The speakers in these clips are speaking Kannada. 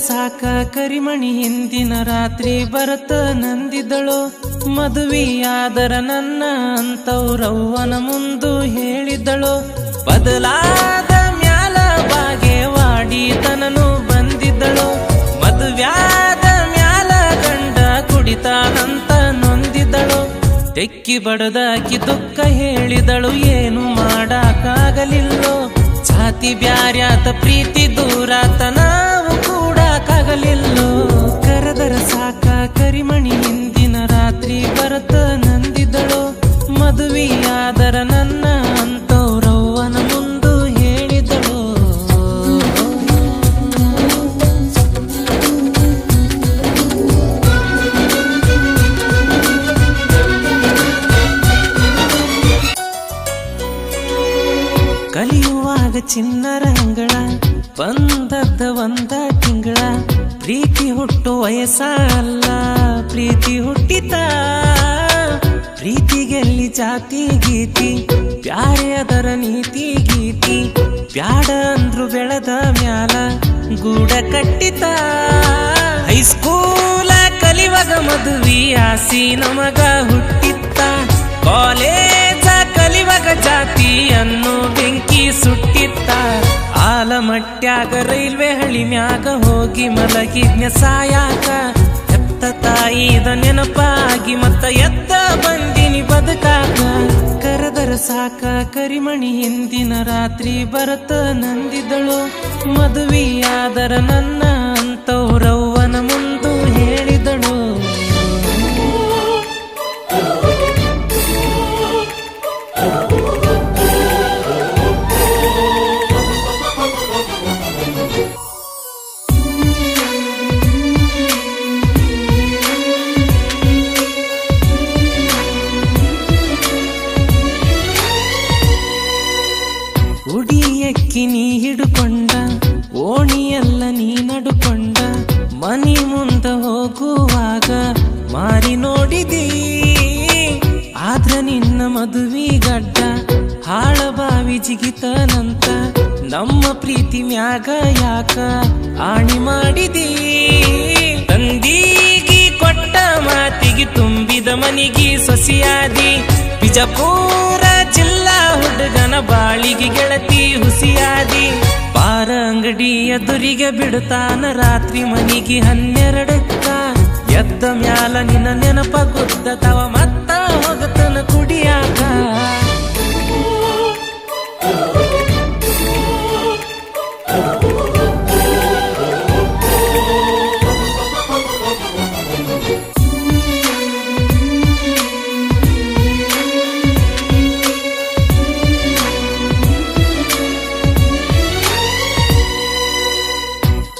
ಸಾಕ ಕರಿಮಣಿ ಹಿಂದಿನ ರಾತ್ರಿ ಬರತ ನಂದಿದಳು. ಮದುವೆಯಾದರ ನನ್ನ ಅಂತವ್ರವ್ವನ ಮುಂದು ಹೇಳಿದಳು. ಬದಲಾದ ಮ್ಯಾಲ ಬಾಗೇವಾಡಿ ತನನು ಬಂದಿದ್ದಳು. ಮದುವ್ಯಾದ ಮ್ಯಾಲ ಗಂಡ ಕುಡಿತಾನಂತ ನೊಂದಿದ್ದಳು. ತೆಕ್ಕಿ ಬಡದಾಕಿ ದುಃಖ ಹೇಳಿದಳು. ಏನು ಮಾಡಾಕಾಗಲಿಲ್ಲೋ, ಜಾತಿ ಬ್ಯಾರ್ಯಾತ ಪ್ರೀತಿ ದೂರಾತ ನಾವು ಕೂಡಾಕಾಗಲಿಲ್ಲೋ. ಕರೆದರ ಸಾಕ ಕರಿಮಣಿ ಹಿಂದಿನ ರಾತ್ರಿ ಬರತ ನಂದಿದಳು. ಮದುವೆಯಾದರ ನನ್ನ ಅಂತವ್ರವ್ವನ ಮುಂದು ಹೇಳಿದಳು. ಕಲಿಯುವಾಗ ಚಿನ್ನರ ಅಂಗಳ ಬಂದದ್ದ ಒಂದ ತಿಂಗಳ. ಪ್ರೀತಿ ಹುಟ್ಟು ವಯಸ್ಸಲ್ಲ ಪ್ರೀತಿ ಹುಟ್ಟಿತ. ಪ್ರೀತಿಗೆಲ್ಲಿ ಜಾತಿ ಗೀತಿ ಬ್ಯಾರೆ ಅದರ ನೀತಿ ಗೀತಿ. ಬ್ಯಾಡ ಅಂದ್ರು ಬೆಳೆದ ಮ್ಯಾಲ ಗೂಡ ಕಟ್ಟಿತ. ಹೈಸ್ಕೂಲ ಕಲಿವಾಗ ಮದುವೆ ಆಸಿ ನಮಗ ಹುಟ್ಟಿತ್ತ. ಕಾಲೇಜ ಕಲಿವಾಗ ಜಾತಿ ಅನ್ನೋ ಬೆಂಕಿ ಸುಟ್ಟಿತ್ತ. ಆಲಮಟ್ಯಾಗ ರೈಲ್ವೆ ಹಳಿ ಮ್ಯಾಗ ಹೋಗಿ ಮಲಗಿದ್ನ ಸಾಯಾಕ. ಎತ್ತ ತಾಯಿದ ನೆನಪಾಗಿ ಮತ್ತ ಎತ್ತ ಬಂದಿನಿ ಬದುಕಾಕ. ಕರೆದರ ಸಾಕ ಕರಿಮಣಿ ಹಿಂದಿನ ರಾತ್ರಿ ಬರತ ನಂದಿದಳು. ಮದುವೆಯಾದರ ನನ್ನ ಅಂತವ್ರವ್ವನ ಮುಂದು ಹೇಳಿದಳು. ಉಡಿಯಕ್ಕಿ ನೀ ಹಿಡುಕೊಂಡ ಓಣಿಯಲ್ಲ ನೀ ನಡುಕೊಂಡ. ಮನಿ ಮುಂದ ಹೋಗುವಾಗ ಮಾರಿ ನೋಡಿದಿ. ಆದ್ರ ನಿನ್ನ ಮದುವೆ ಗಡ್ಡ ಹಾಳಬಾವಿ ಜಿಗಿತನಂತ. ನಮ್ಮ ಪ್ರೀತಿ ಮ್ಯಾಗ ಯಾಕ ಆಣಿ ಮಾಡಿದಿ. ತಂದೀಗಿ ಕೊಟ್ಟ ಮಾತಿಗೆ ತುಂಬಿದ ಮನಿಗಿ ಸೊಸಿಯಾದಿ. ಬಿಜಾಪುರ ಜಿಲ್ಲಾ ಹುಡುಗನ ಬಾಳಿಗೆ ಗೆಳತಿ ಹುಸಿಯಾದಿ. ಪಾರ ಅಂಗಡಿ ಎದುರಿಗೆ ಬಿಡುತ್ತಾನ ರಾತ್ರಿ ಮನಿಗೆ 12ಕ್ಕ. ಎದ್ದ ಮ್ಯಾಲ ನಿನ್ನ ನೆನಪ ಗುದ್ದತವ ಮತ್ತ ಹೋಗತನ ಕುಡಿಯಾಕ.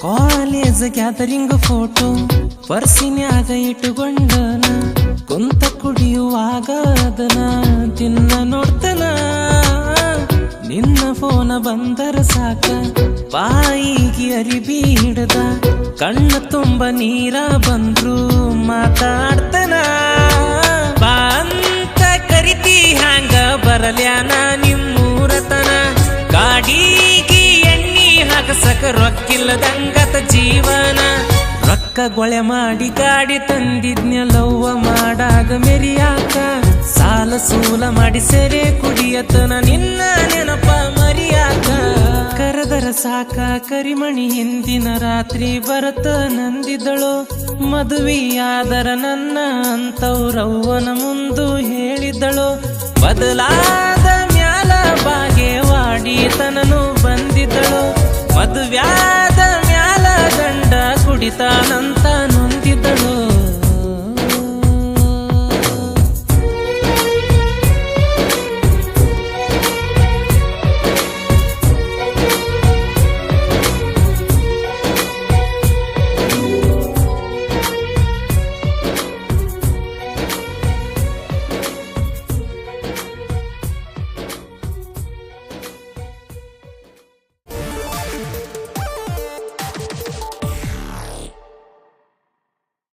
ಕಾಲೇಜ್ ಗ್ಯಾದರಿಂಗ್ ಫೋಟೋ ಪರ್ಸಿನ್ಯಾಗ ಇಟ್ಟುಕೊಂಡನ. ಕುಂತ ಕುಡಿಯುವಾಗ ಅದನ ದಿನ ನೋಡ್ತನ. ನಿನ್ನ ಫೋನ ಬಂದರ ಸಾಕ ಬಾಯಿಗೆ ಅರಿಬಿ ಹಿಡದ. ಕಣ್ಣ ತುಂಬ ನೀರ ಬಂದ್ರು ಮಾತಾಡ್ತನ. ಬಾ ಅಂತ ಕರಿತಿ ಹ್ಯಾಂಗ ಬರಲ್ಯಾನ ನಿಮ್ಮೂರತನ. ಗಾಡಿಗೆ ಎಣ್ಣಿ ಹಾಕಸಕ ರೊಕ್ಕಿಲ್ಲದಂಗತ ಜೀವನ. ರೊಕ್ಕ ಗೊಳೆ ಮಾಡಿ ಗಾಡಿ ತಂದಿದ್ನ್ಯಲವ್ವ ಮಾಡಾಗ ಮೆರಿಯಾಕ. ಸಾಲ ಸೂಲ ಮಾಡಿ ಸೆರೆ ಕುಡಿಯತನ ನಿನ್ನ ನೆನಪ ಮರಿಯಾಕ. ಕರೆದರ ಸಾಕ ಕರಿಮಣಿ ಹಿಂದಿನ ರಾತ್ರಿ ಬರತ ನಂದಿದಳು. ಮದುವೆಯಾದರ ನನ್ನ ಅಂತವ್ರವ್ವನ ಮುಂದು ಹೇಳಿದಳು. ಬದಲಾದ ಮ್ಯಾಲ ಬಾಗೇವಾಡಿ ತನನು ಬಂದಿದ್ದಳು. ಮದುವ್ಯಾದ ಮ್ಯಾಲ ಗಂಡ ಕುಡಿತಾನಂತ